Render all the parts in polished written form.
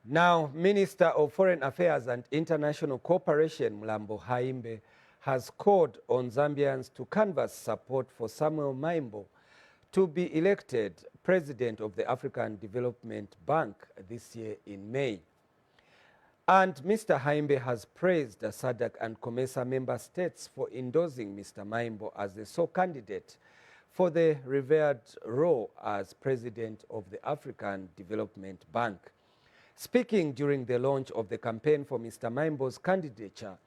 Now, Minister of Foreign Affairs and International Cooperation, Dr Maimbo, has called on Zambians to canvass support for Samuel Maimbo to be elected President of the African Development Bank this year in May. And Mr. Maimbo has praised the SADC and COMESA member states for endorsing Mr. Maimbo as the sole candidate for the revered role as President of the African Development Bank. Speaking during the launch of the campaign for Mr. Maimbo's candidature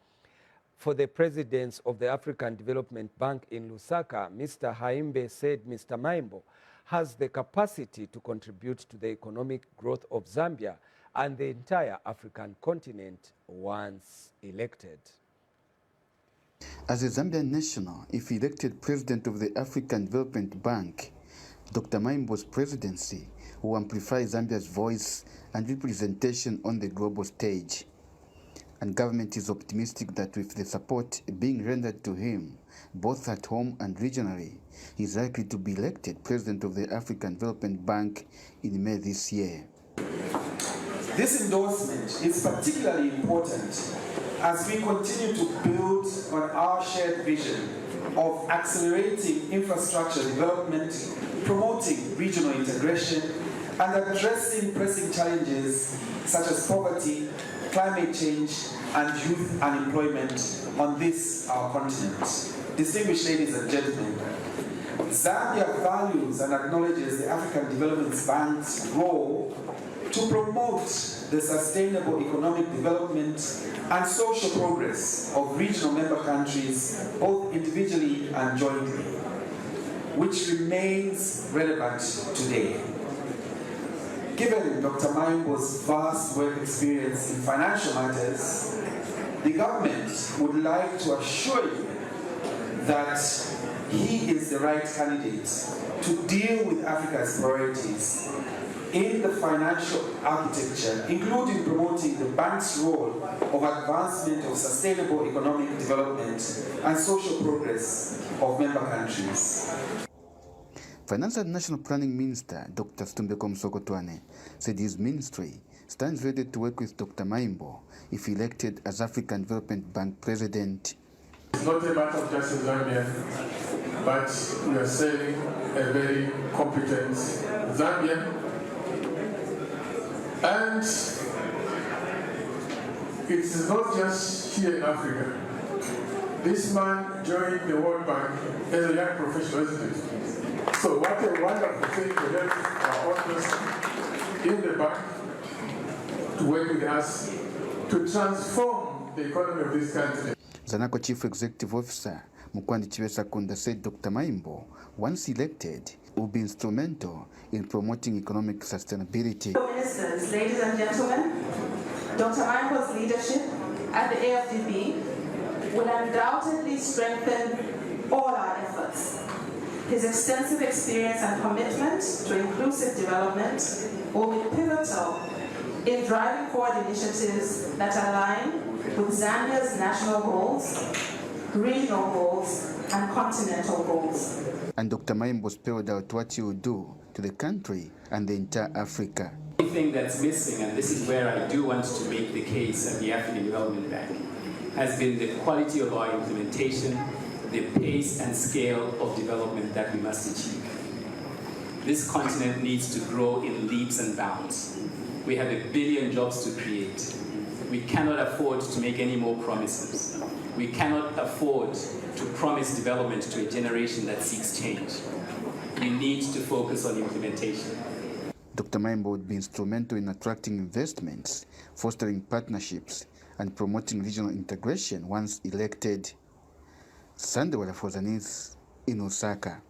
for the presidency of the African Development Bank in Lusaka, Mr. Maimbo said Mr. Maimbo has the capacity to contribute to the economic growth of Zambia and the entire African continent once elected. As a Zambian national, if elected president of the African Development Bank, Dr. Maimbo's presidency will amplify Zambia's voice and representation on the global stage. And government is optimistic that with the support being rendered to him, both at home and regionally, he is likely to be elected president of the African Development Bank in May this year. This endorsement is particularly important as we continue to build on our shared vision of accelerating infrastructure development, promoting regional integration, and addressing pressing challenges such as poverty, climate change, and youth unemployment on this, our continent. Distinguished ladies and gentlemen, Zambia values and acknowledges the African Development Bank's role to promote the sustainable economic development and social progress of regional member countries, both individually and jointly, which remains relevant today. Given Dr. Maimbo's vast work experience in financial matters, the government would like to assure you that he is the right candidate to deal with Africa's priorities in the financial architecture, including promoting the bank's role of advancement of sustainable economic development and social progress of member countries. Finance and National Planning Minister Dr. Samuel said his ministry stands ready to work with Dr. Maimbo if elected as African Development Bank President. It's not a matter of just a Zambian, but we are serving a very competent Zambian. And it's not just here in Africa. This man joined the World Bank as a young professional resident. So what a wonderful thing to have our owners in the bank to work with us to transform the economy of this country. Zanaco Chief Executive Officer Mukwandi Chiwesa said Dr. Maimbo, once elected, will be instrumental in promoting economic sustainability. Ministers, ladies and gentlemen, Dr. Maimbo's leadership at the AfDB will undoubtedly strengthen all our efforts. His extensive experience and commitment to inclusive development will be pivotal in driving forward initiatives that align with Zambia's national goals, regional goals, and continental goals. And Dr. Maimbo spelled out what he will do to the country and the entire Africa. The thing that's missing, and this is where I do want to make the case at the African Development Bank, has been the quality of our implementation, the pace and scale of development that we must achieve. This continent needs to grow in leaps and bounds. We have 1 billion jobs to create. We cannot afford to make any more promises. We cannot afford to promise development to a generation that seeks change. We need to focus on implementation. Dr. Maimbo would be instrumental in attracting investments, fostering partnerships, and promoting regional integration once elected. Sunday for Zanis in Lusaka.